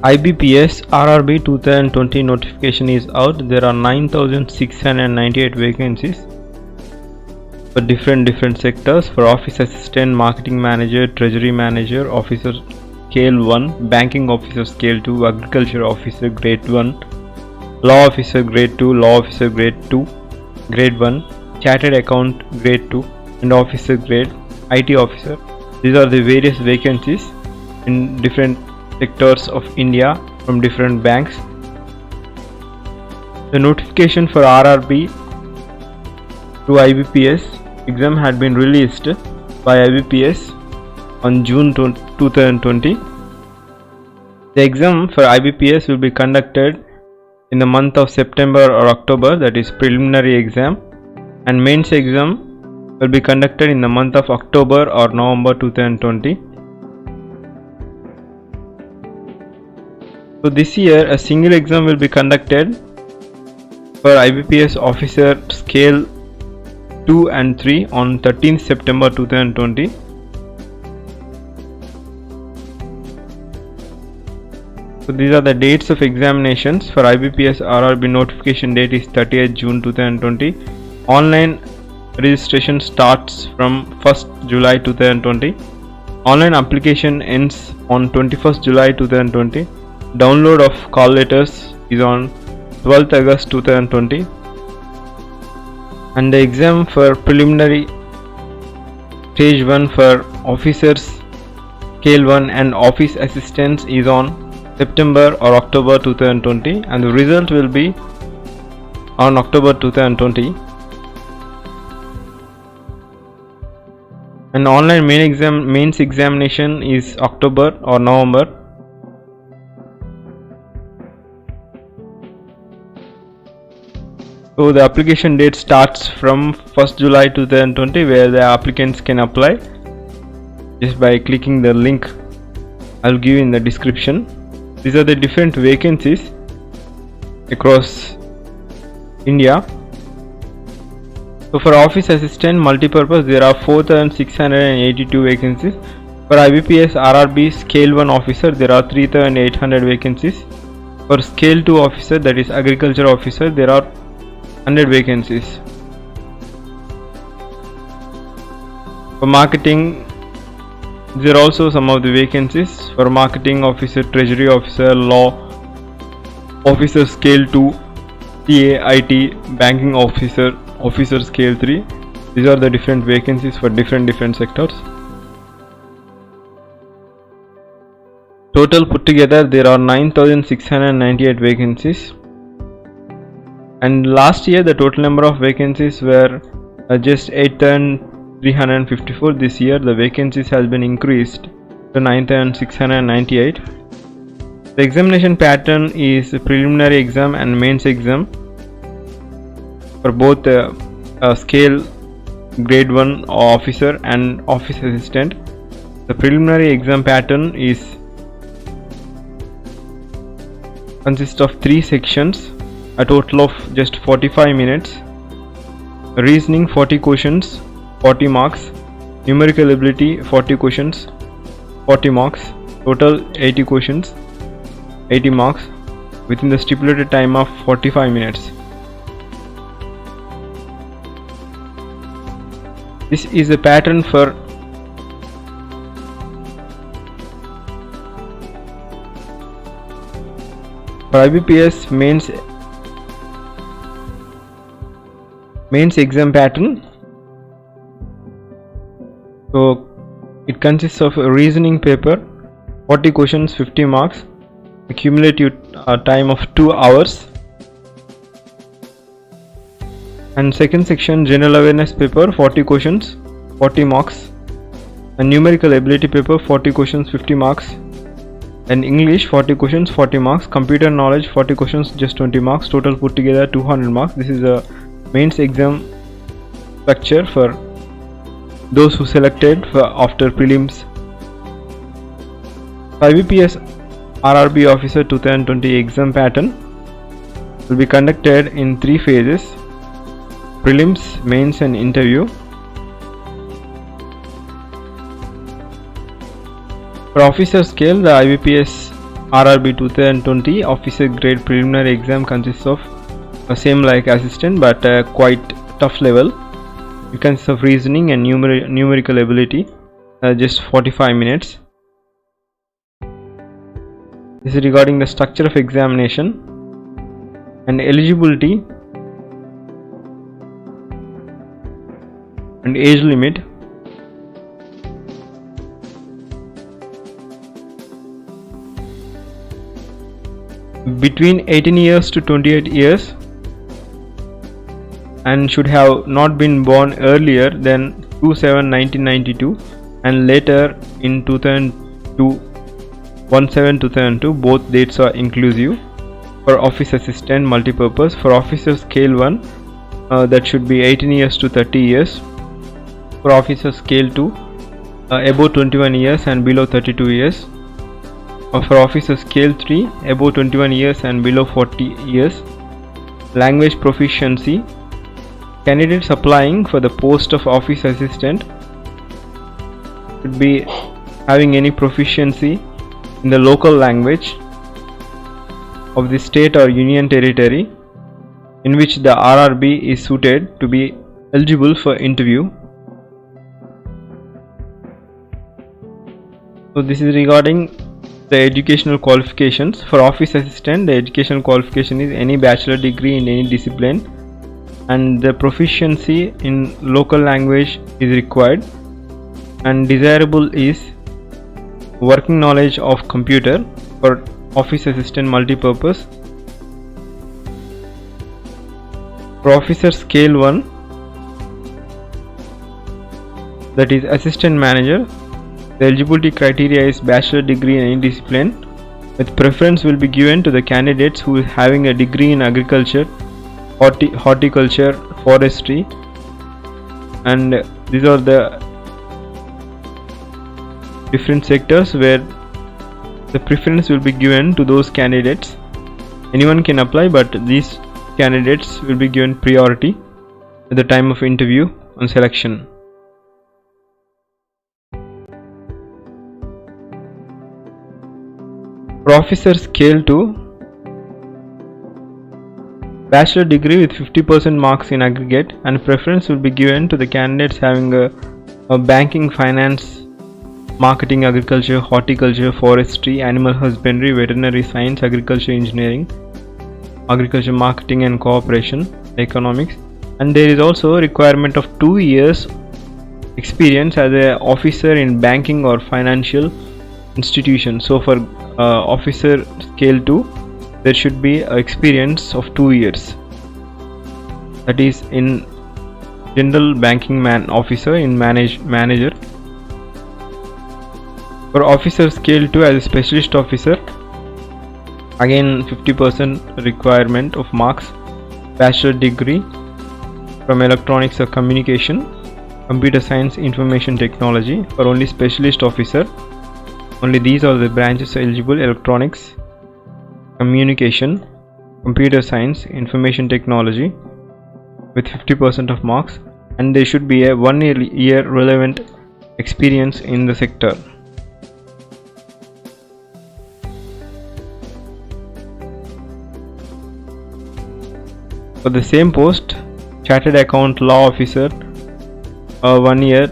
IBPS RRB 2020 notification is out. There are 9,698 vacancies for different sectors. For office assistant, marketing manager, treasury manager, officer scale 1, banking officer scale 2, agriculture officer grade 1, law officer grade 2, law officer grade 2, grade 1, chartered account grade 2, and officer grade IT officer. These are the various vacancies in different sectors of India from different banks. The notification for RRB to IBPS exam had been released by IBPS on June 2020. The exam for IBPS will be conducted in the month of September or October, that is preliminary exam, and mains exam will be conducted in the month of October or November 2020. So this year a single exam will be conducted for IBPS officer scale 2 and 3 on 13th September 2020. So these are the dates of examinations. For IBPS RRB, notification date is 30th June 2020. Online registration starts from 1st July 2020. Online application ends on 21st July 2020. Download of call letters is on 12th August 2020. And the exam for preliminary stage 1 for officers scale 1 and office assistants is on September or October 2020, and the result will be on October 2020. And online mains examination is October or November. So the application date starts from 1st July 2020, where the applicants can apply just by clicking the link I'll give in the description. These are the different vacancies across India. So for office assistant multipurpose, there are 4,682 vacancies. For IBPS RRB scale 1 officer, there are 3,800 vacancies. For scale 2 officer, that is agriculture officer, there are 100 vacancies. For marketing, there are also some of the vacancies. For marketing officer, treasury officer, law officer scale 2, TA, IT, banking officer, officer scale 3. These are the different vacancies for different sectors. Total put together, there are 9,698 vacancies. And last year the total number of vacancies were just 8,354. This year the vacancies has been increased to 9,698. The examination pattern is preliminary exam and mains exam for both scale grade 1 officer and office assistant. The preliminary exam pattern consists of 3 sections, a total of just 45 minutes. Reasoning 40 questions, 40 marks. Numerical ability 40 questions, 40 marks. Total 80 questions, 80 marks, within the stipulated time of 45 minutes. This is a pattern for IBPS mains exam pattern. So it consists of a reasoning paper, 40 questions, 50 marks, a cumulative time of 2 hours. And second section, general awareness paper, 40 questions, 40 marks, and numerical ability paper, 40 questions, 50 marks, and English 40 questions, 40 marks, computer knowledge 40 questions, just 20 marks, total put together 200 marks. This is a mains exam structure for those who selected after prelims. IBPS RRB officer 2020 exam pattern will be conducted in 3 phases: prelims, mains and interview. For officer scale, the IBPS RRB 2020 officer grade preliminary exam consists of same like assistant but quite tough level. It consists of reasoning and numerical ability, just 45 minutes. This is regarding the structure of examination and eligibility and age limit. Between 18 years to 28 years and should have not been born earlier than 2/7/1992 and later in 2002, 1/7/2002. Both dates are inclusive. For office assistant multipurpose, for officer scale 1, that should be 18 years to 30 years. For officer scale 2, above 21 years and below 32 years. For officer scale 3, above 21 years and below 40 years. Language proficiency. Candidates applying for the post of office assistant should be having any proficiency in the local language of the state or union territory in which the RRB is suited to be eligible for interview. So this is regarding the educational qualifications. For office assistant, the educational qualification is any bachelor degree in any discipline, and the proficiency in local language is required, and desirable is working knowledge of computer for office assistant multipurpose. For officer scale 1, that is assistant manager, the eligibility criteria is bachelor degree in any discipline, with preference will be given to the candidates who is having a degree in agriculture, horticulture, forestry, and these are the different sectors where the preference will be given to those candidates. Anyone can apply, but these candidates will be given priority at the time of interview and selection. For officer scale 2, bachelor degree with 50% marks in aggregate, and preference will be given to the candidates having a banking, finance, marketing, agriculture, horticulture, forestry, animal husbandry, veterinary science, agriculture engineering, agriculture marketing and cooperation, economics, and there is also a requirement of 2 years experience as an officer in banking or financial institution. So for officer scale 2, there should be an experience of 2 years, that is in general banking officer in manager. For officer scale 2 as a specialist officer, again 50% requirement of marks, bachelor degree from electronics or communication, computer science, information technology. For only specialist officer, only these are the branches eligible: electronics, communication, computer science, information technology, with 50% of marks, and there should be a 1 year relevant experience in the sector. For the same post, chartered account law officer, 1 year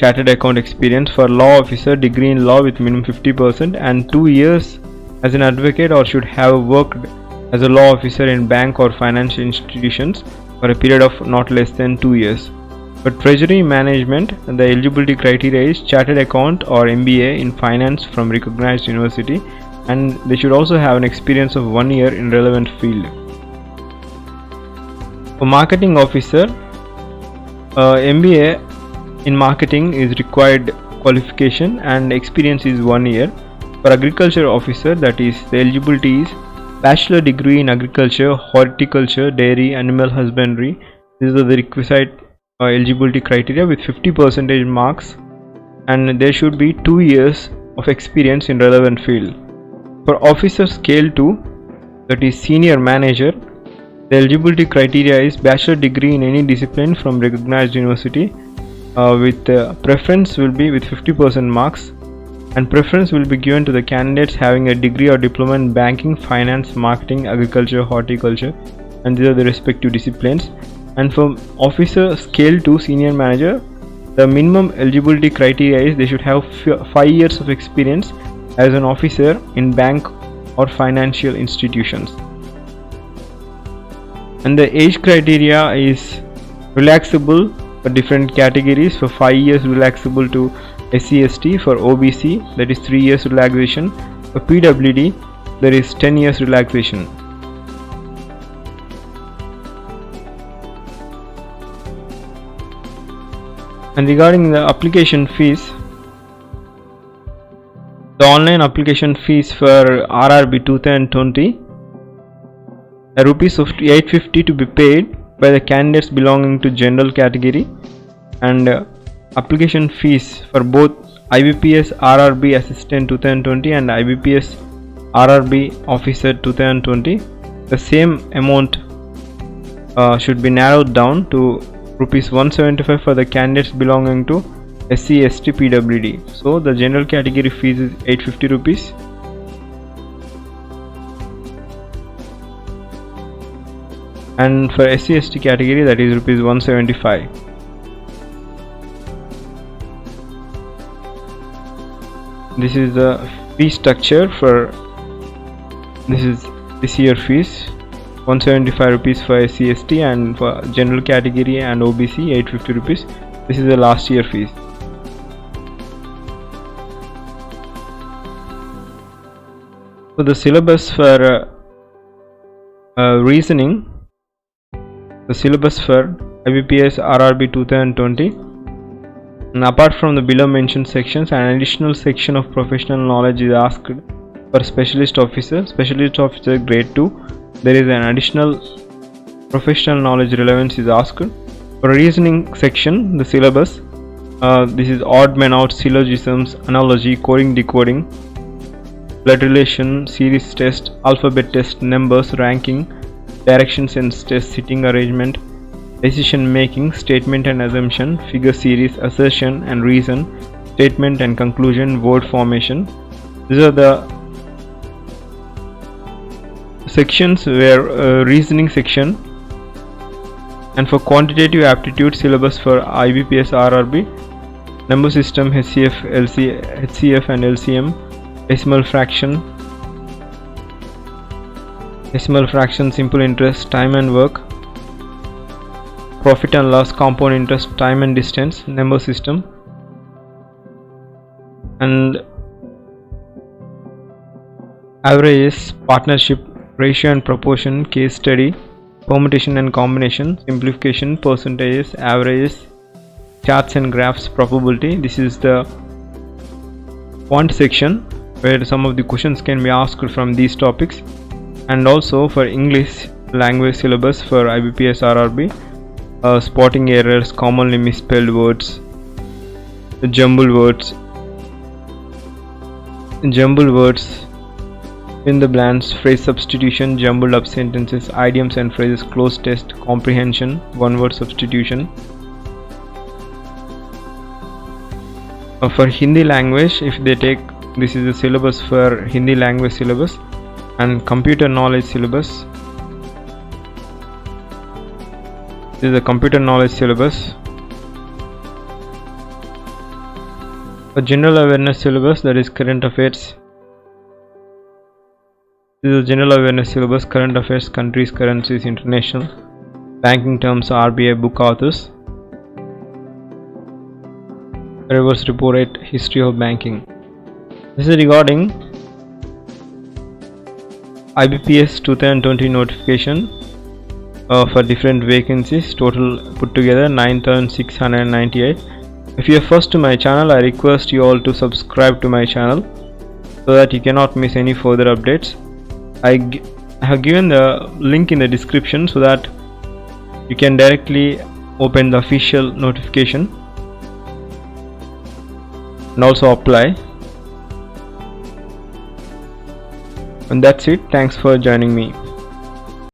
chartered account experience. For law officer, degree in law with minimum 50% and 2 years as an advocate, or should have worked as a law officer in bank or financial institutions for a period of not less than 2 years. For treasury management, the eligibility criteria is chartered account or MBA in finance from recognized university, and they should also have an experience of 1 year in relevant field. For marketing officer, MBA in marketing is required qualification and experience is 1 year. For agriculture officer, that is the eligibility is bachelor degree in agriculture, horticulture, dairy, animal husbandry. These are the requisite eligibility criteria with 50% marks, and there should be 2 years of experience in relevant field. For officer scale 2, that is senior manager, the eligibility criteria is bachelor degree in any discipline from recognized university, with preference will be with 50% marks, and preference will be given to the candidates having a degree or diploma in banking, finance, marketing, agriculture, horticulture, and these are the respective disciplines. And from officer scale to senior manager, the minimum eligibility criteria is they should have 5 years of experience as an officer in bank or financial institutions. And the age criteria is relaxable for different categories. For 5 years relaxable to SC/ST, for OBC that is 3 years relaxation, for PWD there is 10 years relaxation. And regarding the application fees, the online application fees for RRB 2020 are rupees of 850 to be paid by the candidates belonging to general category, and application fees for both IBPS RRB Assistant 2020 and IBPS RRB Officer 2020, the same amount should be narrowed down to rupees 175 for the candidates belonging to SC/ST PWD. So the general category fees is 850 rupees. And for SC/ST category that is rupees 175. This is the fee structure for this year fees. 175 rupees for SC/ST, and for general category and OBC 850 rupees. This is the last year fees. So the syllabus for reasoning, the syllabus for IBPS RRB 2020, and apart from the below mentioned sections, an additional section of professional knowledge is asked for specialist officer grade 2. There is an additional professional knowledge relevance is asked. For reasoning section, the syllabus, this is odd man out, syllogisms, analogy, coding, decoding, blood relation, series test, alphabet test, numbers, ranking, direction sense test, sitting arrangement, decision making, statement and assumption, figure series, assertion and reason, statement and conclusion, word formation. These are the sections where reasoning section. And for quantitative aptitude syllabus for IBPS RRB, number system, HCF and LCM, decimal fraction, simple interest, time and work, profit and loss, compound interest, time and distance, number system, and averages, partnership, ratio and proportion, case study, permutation and combination, simplification, percentages, averages, charts and graphs, probability. This is the quant section where some of the questions can be asked from these topics. And also for English language syllabus for IBPS RRB, spotting errors, commonly misspelled words, jumble words, in the blanks, phrase substitution, jumbled up sentences, idioms and phrases, cloze test, comprehension, one word substitution. For Hindi language, if they take, this is the syllabus for Hindi language syllabus, and computer knowledge syllabus. This is the computer knowledge syllabus. For general awareness syllabus, that is current affairs. This is the general awareness syllabus, current affairs, countries, currencies, international, banking terms, RBI book authors, reverse repo rate, history of banking. This is regarding IBPS 2020 notification for different vacancies, total put together 9,698. If you are first to my channel, I request you all to subscribe to my channel so that you cannot miss any further updates. I have given the link in the description so that you can directly open the official notification and also apply. And that's it. Thanks for joining me.